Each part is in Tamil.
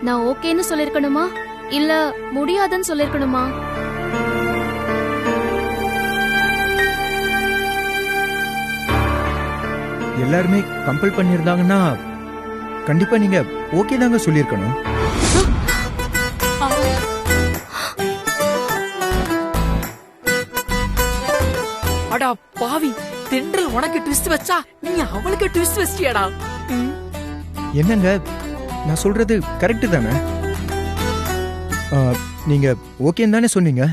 நான் ஓகேன்னு சொல்லிருக்கணுமா இல்ல முடியாதுன்னு சொல்லிருக்கணுமா? எல்லாருமே கம்பல் பண்ணிருந்தாங்கன்னா கண்டிப்பா நீங்க ஓகே தாங்க சொல்லிருக்கணும். அடா பாவி, தென்றல் உனக்கு ட்விஸ்ட் வச்சா நீ அவளுக்கு ட்விஸ்ட் வச்சிட்டியாடா. என்னங்க, நான் சொல்றது கரெக்ட் தானே? நீங்க ஓகேன்னு தானே சொன்னீங்க.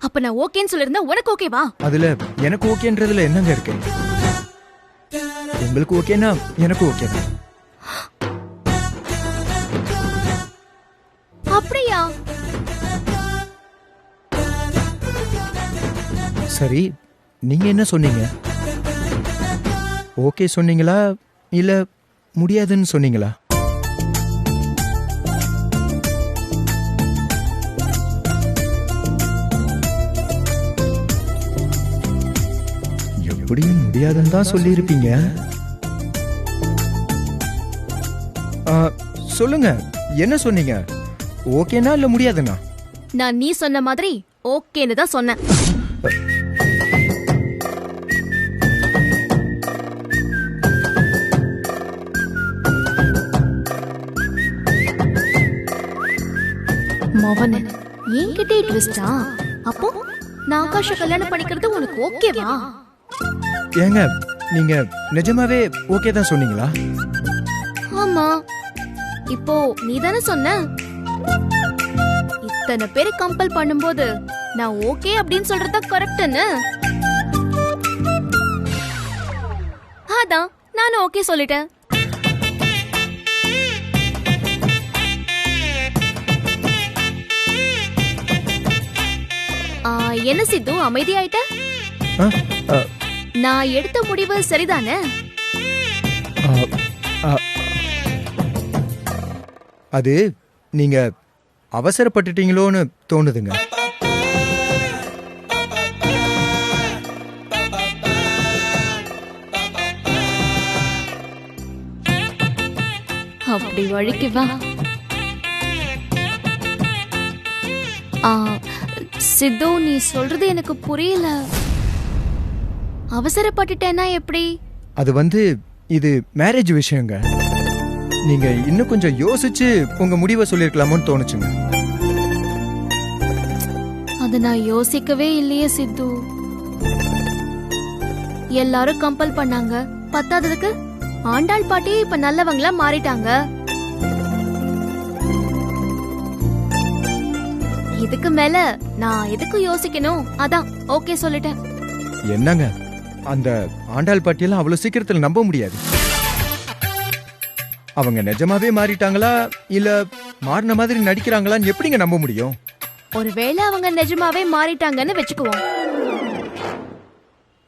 அப்ப நான் ஓகேன்னு சொல்லிருந்தா உனக்கு ஓகேவா? அதுல எனக்கு ஓகேன்றதுல என்னங்க இருக்கு? உங்களுக்கு ஓகேனா எனக்கு ஓகே தான். அப்படியா? சரி, நீங்க என்ன சொன்னீங்க? ஓகே சொன்னீங்களா இல்ல முடியாதுன்னு சொன்னீங்களா? எப்படியும் முடியாதுன்னு தான் சொல்லியிருப்பீங்க. சொல்லுங்க, என்ன சொன்னீங்க? ஓகேனா இல்ல முடியாதுன்னா? நான் நீ சொன்ன மாதிரி ஓகேன்னு தான் சொன்னேன். மவன என்கிட்டே ட்விஸ்டா? அப்போ நான் ஆகாஷ கல்யாணம் பண்ணிக்கிறது உனக்கு ஓகேவா? ஏங்க, நீங்க நிஜமாவே ஓகே தான் சொன்னீங்களா? ஆமா, இப்போ நீ தானே சொன்ன. இத்தனை பேரு கம்பல் பண்ணும்போது நான் ஓகே அப்படின்னு சொல்றதா கரெக்ட்னு. அதான் நானும் ஓகே சொல்லிட்டேன். என்ன சித்து அமைதியாயிட்ட? நான் எடுத்த முடிவு சரிதானே? அது நீங்க அவசரப்பட்டுட்டீங்களோன்னு தோணுதுங்க. அப்படி வழிக்கு வா. சித்து, நீ சொல்றது எனக்கு புரியல. அவசரப்பட்டுட்டேன்னா எப்படி? அது இது மேரேஜ் விஷயங்க. நீங்க இன்னும் கொஞ்சம் யோசிச்சு உங்க முடிவை சொல்லிருக்கலாமோன்னு தோணுச்சுங்க. அது நான் யோசிக்கவே இல்லையே சித்து. எல்லாரும் கம்பல் பண்ணாங்க. பத்தாததுக்கு ஆண்டாள் பாட்டி இப்ப நல்லவங்களா மாறிட்டாங்க. இதுக்கு மேல நான் எதுக்கு யோசிக்கணும்? அதான் ஓகே சொல்லிட்டேன். என்னங்க, அந்த ஆண்டாள் பாட்டியெல்லாம் அவ்வளவு சீக்கிரத்துல நம்ப முடியாது. அவங்க நிஜமாவே மாறிட்டாங்களா இல்ல மாறின மாதிரி நடிக்கிறாங்களான்னு எப்படிங்க நம்ப முடியும்? ஒருவேளை அவங்க நிஜமாவே மாறிட்டாங்கன்னு வெச்சுக்குவோம்.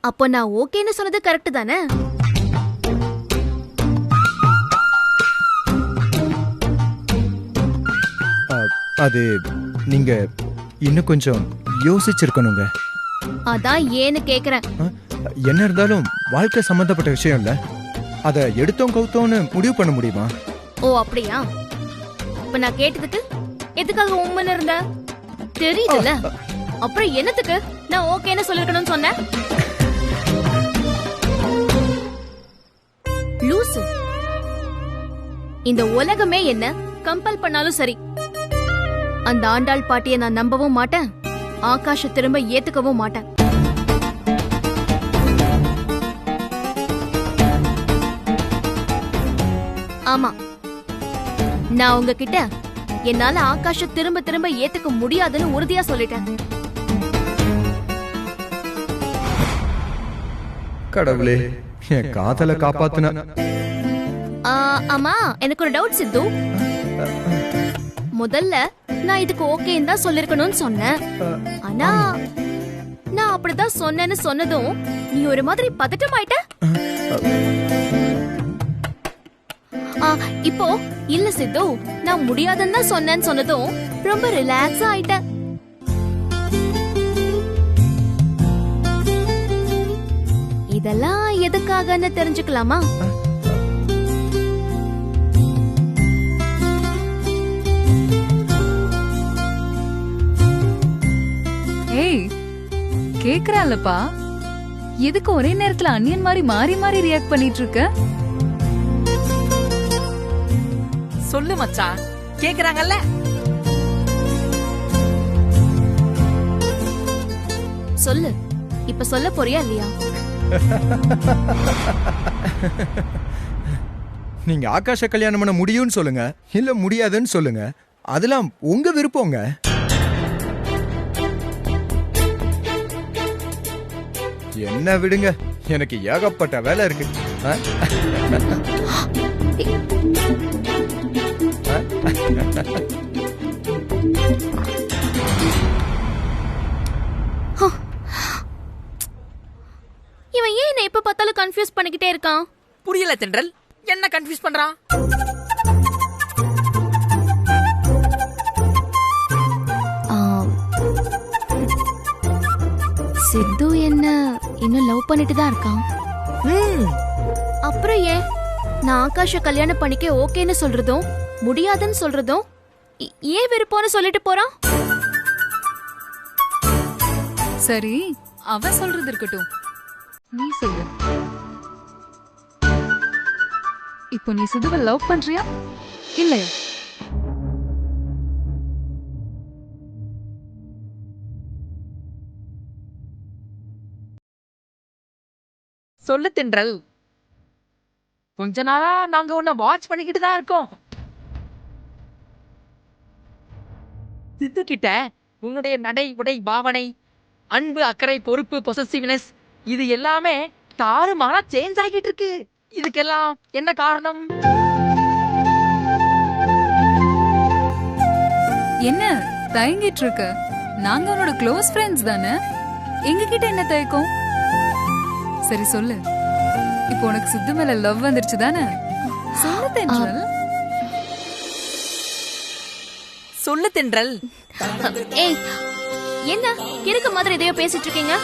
அப்போ நான் ஓகேன்னு சொன்னது கரெக்ட் தானே? அது நீங்க இன்னும் கொஞ்சம் யோசிச்சிருக்கணுங்க. அதான் ஏன்னு கேக்குறேன். என்ன இருந்தாலும் வாழ்க்கை சம்பந்தப்பட்ட விஷயம் இல்ல, அத எடுத்தோம் கவுத்தோன்னு முடிவு பண்ண முடியுமா? ஓ அப்படியா? இப்ப நான் கேட்டதுக்கு எதுக்காக உண்மைன்னு இருந்த? தெரியுதுல்ல, அப்புறம் என்னத்துக்கு நான் ஓகேன்னு சொல்லிருக்கணும்னு சொன்னேன்? லூசு. இந்த உலகமே என்ன கம்பல் பண்ணாலும் சரி, அந்த ஆண்டாள் பாட்டியை நான் நம்பவும் மாட்டேன், ஆகாஷ திரும்ப ஏத்துக்கவும் மாட்டேன். ஆமா, நான் உங்ககிட்ட என்னால ஆகாஷ திரும்ப திரும்ப ஏத்துக்க முடியாதுன்னு உறுதியா சொல்லிட்டேன். கடவுளே, என் காதல காப்பாத்துன. ஆமா, எனக்கு ஒரு டவுட் சித்து. முதல்ல நான் இதுக்கு ஓகேன்னு தான் சொல்லிருக்கணும்னு சொன்னேன். ஆனா நான் அப்படிதான் சொன்னேன்னு சொன்னதும் நீ ஒரு மாதிரி பதட்டமாயிட்ட. இப்போ இல்ல சித்து, நான் முடியாதுன்னு தான் சொன்னேன்னு சொன்னதும் ரொம்ப ரிலாக்ஸ் ஆயிட்ட. இதெல்லாம் எதுக்காகன்னு தெரிஞ்சுக்கலாமா? கேக்குறான்லப்பா. எதுக்கு ஒரே நேரத்துல அன்னியன் மாதிரி மாறி மாறி ரியாக்ட் பண்ணிட்டு இருக்க? சொல்லு மச்சான், கேக்குறாங்கல்ல. சொல்லு, இப்ப சொல்ல போறியா இல்லையா? நீங்க ஆகாஷ கல்யாணம் பண்ண முடியும்னு சொல்லுங்க, இல்ல முடியாதுன்னு சொல்லுங்க. அதெல்லாம் உங்க விருப்பங்க. என்ன விடுங்க, எனக்கு ஏகப்பட்ட வேலை இருக்கு. ஆ? இவன் ஏன் என்ன எப்ப பார்த்தாலும் கன்ஃபியூஸ் பண்ணிக்கிட்டே இருக்கான்? புரியல தென்றல், என்ன கன்ஃபியூஸ் பண்றான்? சித்து என்ன இன்னும் லவ் பண்ணிட்டு தான் இருக்கான். அப்புறம் ஏன் நான் ஆகாஷ கல்யாணம் பண்ணிக்க ஓகேன்னு சொல்றதும் முடியாதுன்னு சொல்றதும் ஏன் விருப்பம்னு சொல்லிட்டு போறான்? சரி, அவன் சொல்றது இருக்கட்டும், நீ சொல்லு. இப்போ நீ சிதுவை லவ் பண்றியா இல்லையா? சொல்லு தென்றல். கொஞ்ச நாளா நாங்க உன்னை வாட்ச் பண்ணிக்கிட்டு தான் இருக்கோம். சித்து கிட்ட உன்னுடைய நடை உடை பாவனை, அன்பு அக்கறை பொறுப்பு பொசசிவ்னஸ் இது எல்லாமே தாறுமாறா சேஞ்ச் ஆகிட்டு இருக்கு. இதுக்கெல்லாம் என்ன காரணம்? என்ன தயங்கிட்டு இருக்க? நாங்க உன்னோட க்ளோஸ் ஃப்ரெண்ட்ஸ் தானே, எங்க கிட்ட என்ன தயக்கம்? சரி சொல்லு, இப்போ உனக்கு சித்து மேல லவ் வந்துருச்சு தானே? சொல்லு தென்றல். சொல்லு தென்றல். ஏய், என்ன இருக்க மாதிரி எதையோ பேசிட்டு இருக்கீங்க?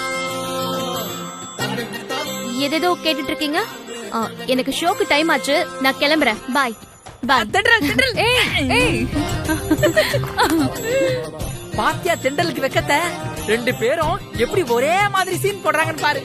எதேதோ கேட்டுட்டு இருக்கீங்க? எனக்கு ஷோக்கு டைம் ஆச்சு, நான் கிளம்புறேன். பாய் பாய். தென்றல் தென்றல். ஏய் பாத்தியா தென்றலுக்கு வெக்கத்தை? ரெண்டு பேரும் எப்படி ஒரே மாதிரி சீன் போடுறாங்கன்னு பாரு.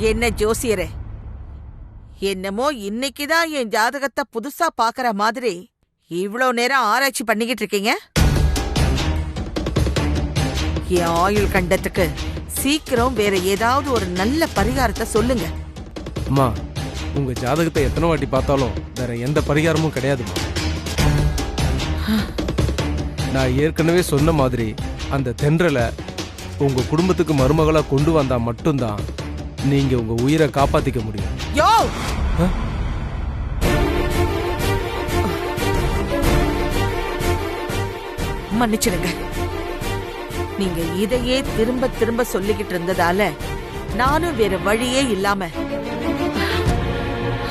என்ன ஜோசியரே, என்னமோ இன்னைக்குதான் என் ஜாதகத்தை புதுசா பாக்குற மாதிரி இவ்ளோ நேரம் ஆராய்ச்சி பண்ணிக்கிட்டு இருக்கீங்க. என் ஆயுள் கண்டத்துக்கு சீக்கிரம் வேற ஏதாவது ஒரு நல்ல பரிகாரத்தை சொல்லுங்க. அம்மா, உங்க ஜாதகத்தை எத்தனை வாட்டி பார்த்தாலும் வேற எந்த பரிகாரமும் கிடையாதுமா. நான் ஏற்கனவே சொன்ன மாதிரி அந்த தென்றலை உங்க குடும்பத்துக்கு மருமகளா கொண்டு வந்தா மட்டும்தான் நீங்க உங்க உயிரை காப்பாத்திக்க முடியும். யோ, மன்னிச்சிடுங்க. நீங்க இதையே திரும்ப திரும்ப சொல்லிக்கிட்டு இருந்ததால நானும் வேற வழியே இல்லாம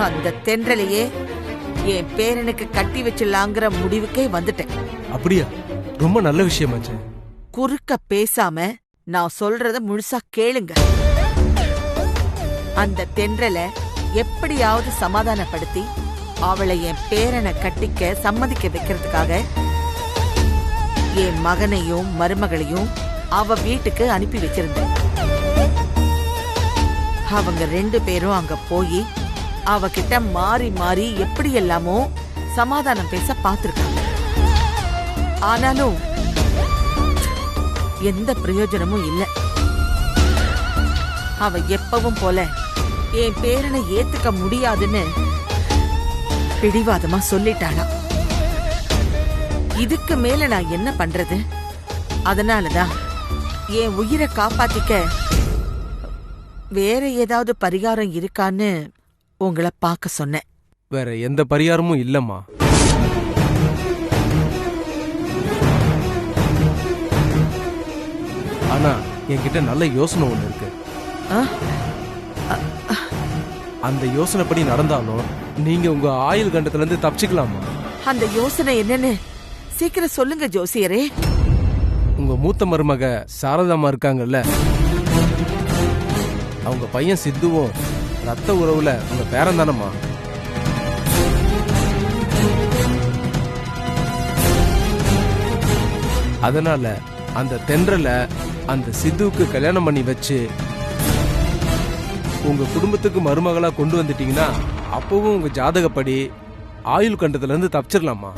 அந்த தென்றலையே என் பேரனுக்கு கட்டி வச்சிடலாங்கிற முடிவுக்கே வந்துட்டேன். அப்படியா? ரொம்ப நல்ல விஷயமாச்சு. குறுக்க பேசாம நான் சொல்றத முழுசா கேளுங்க. அந்த தென்றலை எப்படியாவது சமாதானப்படுத்தி அவளை என் பேரனை கட்டிக்க சம்மதிக்க வைக்கிறதுக்காக என் மகனையும் மருமகளையும் அவ வீட்டுக்கு அனுப்பி வச்சிருந்தேன். அவங்க ரெண்டு பேரும் அங்க போய் அவகிட்ட மாறி மாறி எப்படி எல்லாமோ சமாதானம் பேச பார்த்திருக்காங்க. ஆனாலும் எந்த பிரயோஜனமும் இல்ல. அவ எப்பவும் போல என் பேரனை ஏத்துக்க முடியாதுன்னு பிடிவாதமா சொல்லிட்டாளா. இதுக்கு மேல நான் என்ன பண்றது? அதனாலதான் என் உயிரை காப்பாத்திக்க வேற ஏதாவது பரிகாரம் இருக்கான்னு உங்களை பார்க்க சொன்னேன். வேற எந்த பரிகாரமும் இல்லம்மா. ஆனா என்கிட்ட நல்ல யோசனை ஒண்ணு இருக்கு. ஆ? அந்த யோசனைப்படி நடந்தாலும் நீங்க உங்க ஆயுள் கண்டத்துல இருந்து தப்பிச்சுக்கலாமா? அந்த யோசனை என்னன்னு சீக்கிரம் சொல்லுங்க ஜோசியரே. உங்க மூத்த மருமக சாரதாமா இருக்காங்கல்ல, அவங்க பையன் சித்துவும் ரத்த உறவுல உங்க பேரன் தானம்மா. அதனால அந்த தென்றல அந்த சித்துவுக்கு கல்யாணம் பண்ணி வச்சு உங்க குடும்பத்துக்கு மருமகளா கொண்டு வந்துட்டீங்கன்னா அப்பவும் உங்க ஜாதகப்படி ஆயுள் கண்டத்துல இருந்து தப்பிச்சிடலாமா?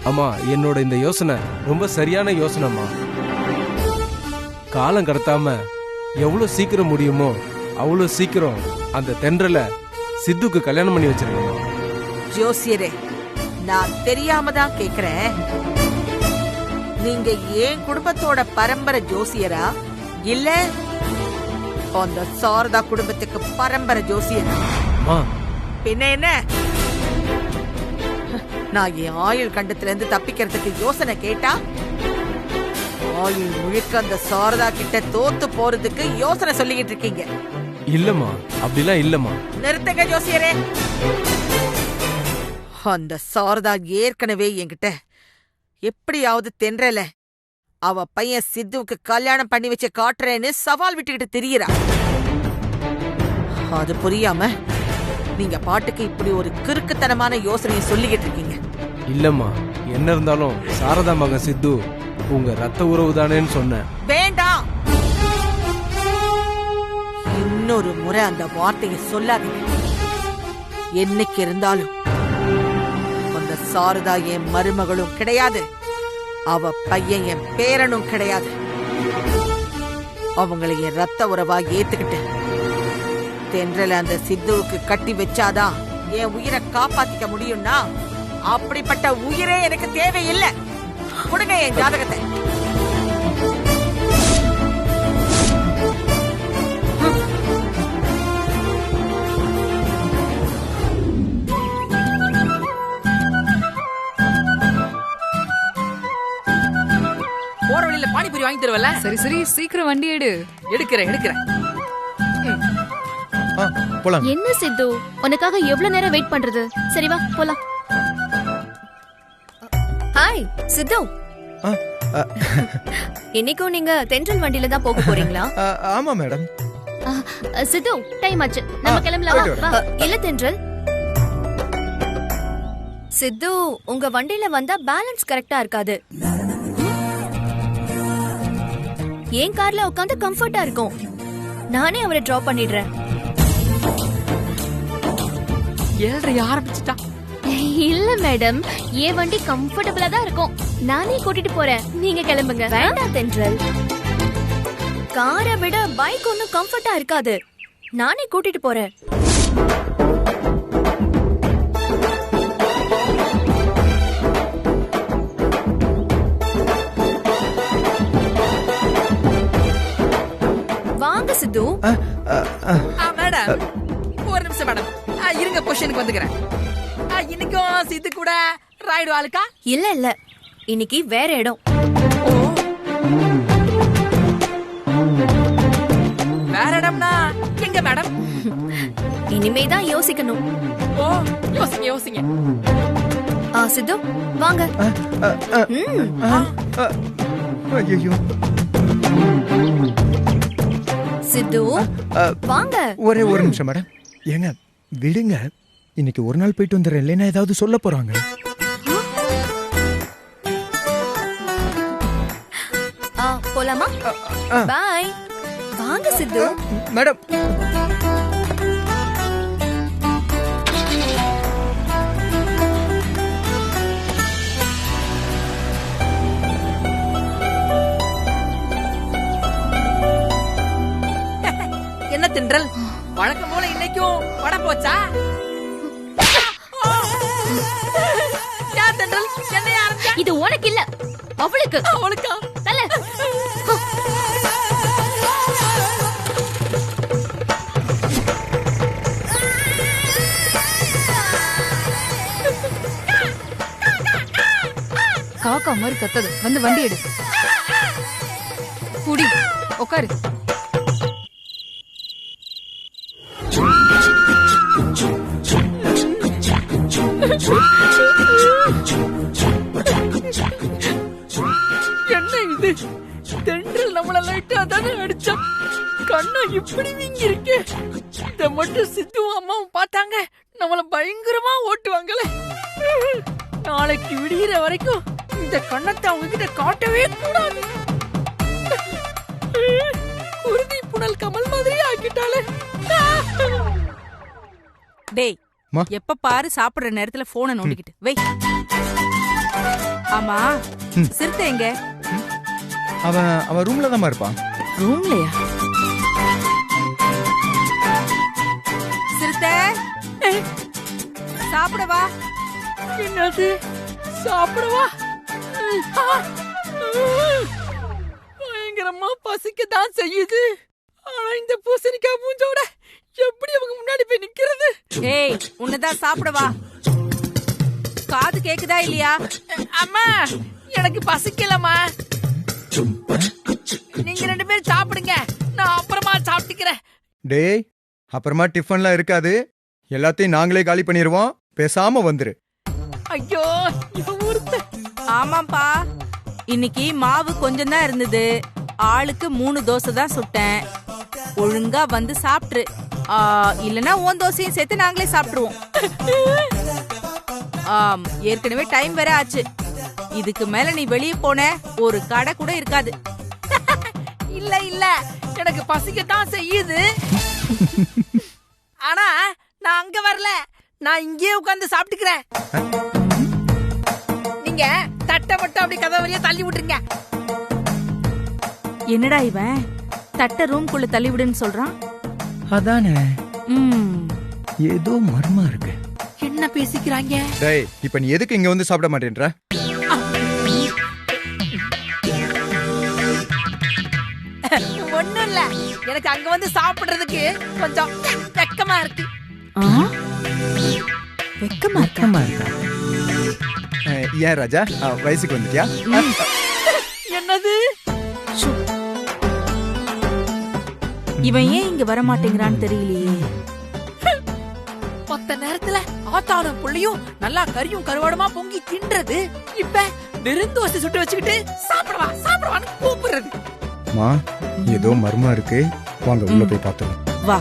அம்மா, என்னோட இந்த யோசனை ரொம்ப சரியான யோசனைமா. காலம் கடத்தாம எவ்வளவு சீக்கிரம் முடியுமோ அவ்வளவு சீக்கிரம் அந்த தென்றல சித்துக்கு கல்யாணம் பண்ணி வச்சிருக்கோம். ஜோசியரே, நான் தெரியாம தான் கேக்குறேன். நீங்க ஏன் குடும்பத்தோட பரம்பரை ஜோசியரா இல்ல அந்த சாரதா குடும்பத்துக்கு பரம்பரை ஜோசியரா? பின்ன என்ன? நான் என் ஆயுள் கண்டத்துல இருந்து தப்பிக்கிறதுக்கு யோசனை கேட்டா ஆயுள் முழுக்க அந்த சாரதா கிட்ட தோத்து போறதுக்கு யோசனை சொல்லிக்கிட்டு இருக்கீங்க. இல்லம்மா, அப்படிலாம் இல்லம்மா. நிறுத்துங்க ஜோசியரே. அந்த சாரதா ஏற்கனவே என்கிட்ட எப்படியாவது தென்றல அவ பையன் சித்துவுக்கு கல்யாணம் பண்ணி வச்சு காட்டுறேன்னு சவால் விட்டுக்கிட்டு திரியறா. அது புரியாம நீங்க பாட்டுக்கு இப்படி ஒரு கிறுக்குத்தனமான யோசனையை சொல்லிக்கிட்டு இருக்கீங்க. இல்லம்மா, என்ன இருந்தாலும் சாரதா மகன் சித்து உங்க ரத்த உறவு தானேன்னு சொன்னேன். வேண்டாம், இன்னொரு முறை அந்த வார்த்தையை சொல்லாதீங்க. என்னைக்கு இருந்தாலும் அந்த சாரதா என் மருமகளும் கிடையாது, அவ பையன் என் பேரனும் கிடையாது. அவங்களை என் ரத்த உறவா ஏத்துக்கிட்டு தென்றல அந்த சித்துவுக்கு கட்டி வச்சாதான் என் உயிரை காப்பாத்திக்க முடியும்னா அப்படிப்பட்ட உயிரே எனக்கு தேவையில்லை. கொடுங்க என் ஜாதகத்தை. போற வழியில பானிபூரி வாங்கி தருவல? சரி சரி, சீக்கிரம் வண்டி எடு. எடுக்கிறேன். போலாம். என்ன சித்து, உனக்காக எவ்வளவு நேரம் வெயிட் பண்றது? சரி வா போலாம். ஹாய் சித்து, ஆ, ஆ, இன்னைக்கும் நீங்க தென்றல் வண்டியில தான் போக போறீங்களா? ஆமா மேடம். சித்து, டைம் ஆச்சு, நம்ம கிளம்பலாம். போயிட்டு வா. இல்ல தென்றல், சித்து உங்க வண்டியில வந்தா பேலன்ஸ் கரெக்டா இருக்காது. என் கார்ல உட்காந்து கம்ஃபர்ட்டா இருக்கும். நானே அவரை டிராப் பண்ணிடுறேன். ஏழ்ரை ஆரம்பிச்சுட்டா. இல்ல மேடம், என் வண்டி கம்ஃபர்டபிளா தான் இருக்கும். நானே கூட்டிட்டு போறேன், நீங்க கிளம்புங்க. வேண்டாம் தென்றல், காரை விட பைக் ஒன்னும் கம்ஃபர்ட்டா இருக்காது. நானே கூட்டிட்டு போறேன். வாங்க சித்து. மேடம், ஒரு நிமிஷம் மேடம். இருங்க, பொசிஷனுக்கு வந்துக்கிறேன். இன்னைக்கும் சித்து கூட ராய்டு ஆளுக்கா? இல்ல இல்ல, இன்னைக்கு வேற இடம். வேற இடம்னா எங்க மேடம்? இனிமேதான் யோசிக்கணும். ஓ, யோசிங்க. சித்து வாங்க. ஐயோ, சித்து வாங்க. ஒரே ஒரு நிமிஷம் மேடம். ஏங்க விடுங்க, இன்னைக்கு ஒரு நாள் போயிட்டு வந்துடுறேன். இல்லைன்னா ஏதாவது சொல்ல போறாங்க. போலாமா? பாய். வாங்க சித்து. மேடம், என்ன தென்றல், வழக்கம் போல இன்னைக்கும் படம் போச்சா? இது உனக்கு இல்ல, அவளுக்கு அவளுக்கா? தல காக்கா மாதிரி கத்தது. வந்து வண்டி எடு. குடி, உட்காரு. என்ன இது? தென்றல் நம்மள லைட்டா தானே அடிச்சா, கண்ணா இப்படி வீங்கி இருக்கு. இத மட்டும் சித்து அம்மாவும் பார்த்தாங்க, நம்மள பயங்கரமா ஓட்டுவாங்களே. நாளைக்கு விடிகிற வரைக்கும் இந்த கண்ணத்தை அவங்க கிட்ட காட்டவே கூடாது. குருதி புனல் கமல் மாதிரி ஆக்கிட்டாலே. டேய், மா. எப்ப பாரு சாப்பிடுற நேரத்துல போனை நோண்டிக்கிட்டு வை. ஆமா, சிறுத்தை எங்க? அவன் ரூம்ல தான் இருப்பான். ரூம்லயா? சிறுத்தை சாப்பிடவா? என்னது சாப்பிடவா? பயங்கரமா பசிக்கத்தான் செய்யுது. ஆனா இந்த பூசணிக்காய் மூஞ்சோட எப்படி அவங்க முன்னாடி போய் நிக்கிறது? ஏய், உன்னதான் சாப்பிடவா? காது கேக்குதா இல்லையா? அம்மா, எனக்கு பசிக்கலம்மா. நீங்க 2 பேரும் சாப்பிடுங்க, நான் அப்புறமா சாப்பிட்டுக்கிறேன். டேய், அப்புறமா டிஃபன்லாம் இருக்காது, எல்லாத்தையும் நாங்களே காலி பண்ணிடுவோம். பேசாம வந்துரு. ஐயோ, இவன் ஒருத்த. ஆமாப்பா, இன்னைக்கு மாவு கொஞ்சம் தான் இருந்தது. ஆளுக்கு 3 தோசை தான் சுட்டேன். ஒழுங்கா வந்து சாப்பிட்டுரு. இல்லனா உன் தோசையும் சேர்த்து நாங்களே சாப்பிட்டுருவோம். ஏற்கனவே டைம் வேற ஆச்சு. இதுக்கு மேல நீ வெளியே போன ஒரு கடை கூட இருக்காது. இல்ல இல்ல, எனக்கு பசிக்கத்தான் செய்யுது. ஆனா நான் அங்க வரல, நான் இங்கே உட்கார்ந்து சாப்பிட்டுக்கிறேன். நீங்க தட்டை மட்டும் அப்படி கதை வழியா தள்ளி விட்டுருங்க. என்னடா இவன் தட்டை ரூம்குள்ள தள்ளி விடுன்னு சொல்றான்? அதானே, ஏதோ மர்மா இருக்கு. என்ன பேசிக்கிறாங்க? டேய், இப்ப நீ எதுக்கு இங்க வந்து சாப்பிட மாட்டேன்ற? ஒண்ணும் இல்ல, எனக்கு அங்க வந்து சாப்பிடுறதுக்கு கொஞ்சம் வெக்கமா இருக்கு. வெக்கமா இருக்கா? ஏன் ராஜா, வயசுக்கு வந்துட்டியா? என்னது? இவன் ஏன் இங்க வர மாட்டேங்கிறான்னு தெரியலையே. மொத்த நேரத்துல ஆத்தானும் புள்ளியும் நல்லா கறியும் கருவாடுமா பொங்கி தின்றது, இப்ப வெறுந்தோசை சுட்டு வச்சுக்கிட்டு சாப்பிடவா சாப்பிடவான்னு கூப்பிடுறது. மா, ஏதோ மர்மா இருக்கு, வாங்க உள்ள போய் பார்த்தோம். வா.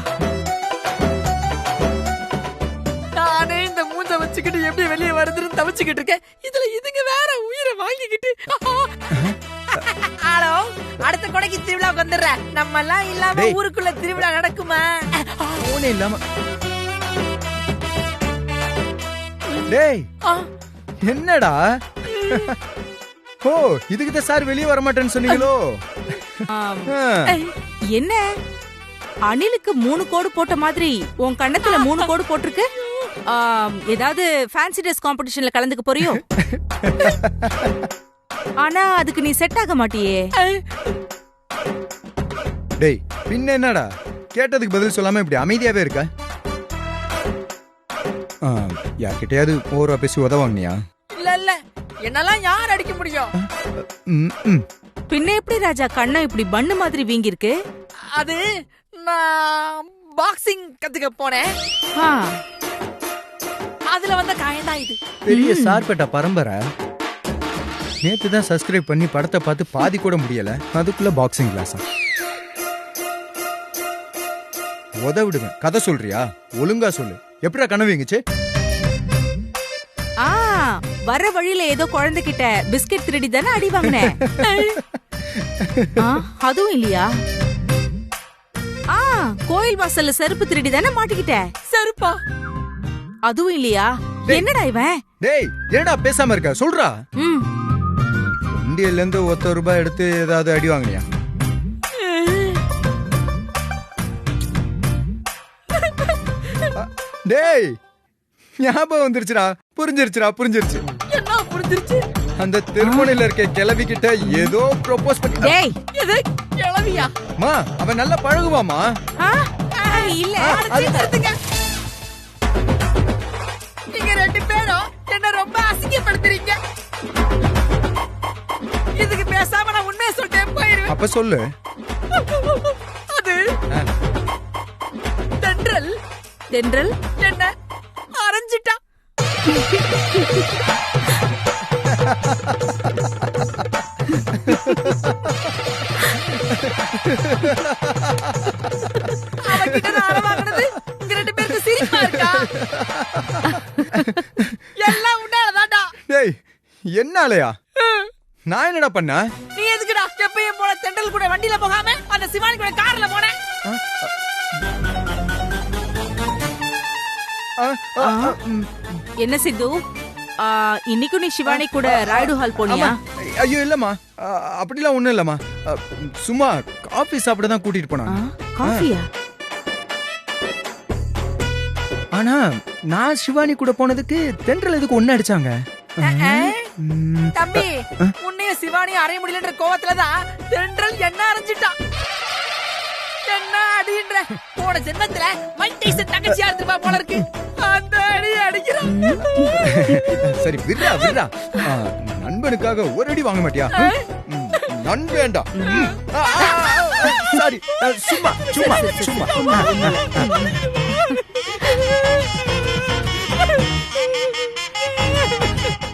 நானே இந்த மூஞ்ச வச்சுக்கிட்டு எப்படி வெளியே வருதுன்னு தவிச்சுக்கிட்டு இருக்கேன். இதுல இதுங்க வேற உயிரை வாங்கிக்கிட்டு. ஹலோ, அடுத்த கொடைக்கு திருவிழாவுக்கு வந்துடுறேன். நம்ம எல்லாம் இல்லாம ஊருக்குள்ள திருவிழா நடக்குமா? போனே இல்லாம. டேய், என்னடா? ஓ, இதுக்கு சார் வெளியே வர மாட்டேன்னு சொன்னீங்களோ? என்ன அணிலுக்கு 3 கோடு போட்ட மாதிரி உன் கண்ணத்துல 3 கோடு போட்டிருக்கு. ஏதாவது ஃபேன்சி ட்ரெஸ் காம்படிஷன்ல கலந்துக்க போறியோ? ஆனா அதுக்கு நீ செட் ஆக மாட்டியே. டேய், பின்ன என்னடா கேட்டதுக்கு பதில் சொல்லாம இப்படி அமைதியாவே இருக்க? யார்கிட்டயாவது ஓரா பேசி உதவாங்கனியா? இல்ல இல்ல, என்னெல்லாம் யார் அடிக்க முடியும்? பின்ன எப்படி ராஜா கண்ணம் இப்படி பண்ணு மாதிரி வீங்கி இருக்கு? அது நான் பாக்ஸிங் கத்துக்க போனேன், அதுல வந்த காயம் தான் இது. பெரிய சார்பேட்டா பரம்பரை. நேத்து தான் சப்ஸ்கிரைப் பண்ணி படத்தை பார்த்து பாதி கூட முடியல, அதுக்குள்ள பாக்ஸிங் கிளாஸா? உதவிடுவேன். கதை சொல்றியா? ஒழுங்கா சொல்லு. எப்படா கனவுங்குச்சு? வர வழியில ஏதோ குழந்தைகிட்ட பிஸ்கட் திருடி தானே அடி வாங்கின. அதுவும் இல்லையா? கோயில் வாசல்ல செருப்பு திருடி தானே மாட்டிக்கிட்ட. செருப்பா? அதுவும் இல்லையா? என்னடா இவன்? டேய், என்னடா பேசாம இருக்க? சொல்றா. இந்தியில இருந்து ₹1 எடுத்து ஏதாவது அடி வாங்கினியா? டேய், ஞாபகம் வந்துருச்சுடா. புரிஞ்சிருச்சு. என்ன புரிஞ்சிருச்சு? அந்த திருமணையில இருக்க கிளவி கிட்ட ஏதோ ப்ரோபோஸ் பண்ணி டேய் எது கிளவியா? மா அவன் நல்லா பழகுவாமா. இல்ல அது நிறுத்துங்க. நீங்க 2 பேரும் என்ன ரொம்ப அசிங்கப்படுத்துறீங்க. இதுக்கு பேசாம நான் உண்மையை சொல்லிட்டேன் போயிருவேன். அப்ப சொல்லு. அது தென்றல் தென்றல் என்ன அரைஞ்சிட்டா. அவகிட்ட நான் அரை வாங்கினது உங்க 2 பேருக்கு சிரிப்பா இருக்கா? எல்லாம் உன்னாலதான்டா. டேய் என்னாலயா? நான் என்னடா பண்ண? நீ எதுக்குடா எப்பயும் போல தென்றல் கூட வண்டியில போகாம அந்த சிவானி கூட கார்ல போன? என்ன சித்து, இன்னைக்கு நீ சிவானி கூட ராய்டு ஹால் போனியா? ஐயோ இல்லம்மா, அப்படிலாம் ஒண்ணும் இல்லம்மா. சும்மா காஃபி சாப்பிட தான் கூட்டிட்டு போனாங்க. காஃபியா? ஆனா நான் சிவானி கூட போனதுக்கு தென்றல் எதுக்கு ஒண்ணு அடிச்சாங்க? தம்பி, உன்னைய சிவானி அறைய முடியலன்ற கோவத்துலதான் தென்றல் என்ன அரைஞ்சிட்டான். என்ன அடின்ற போன ஜென்மத்துல மைக் டைசன் தங்கச்சியா இருந்துப்பா போல இருக்கு. அந்த அடி அடிக்கிறான். சரி விடுறா விடுறா. நண்பனுக்காக ஒரு அடி வாங்க மாட்டியா? நண்பன் வேண்டாம். சாரி, சும்மா சும்மா சும்மா.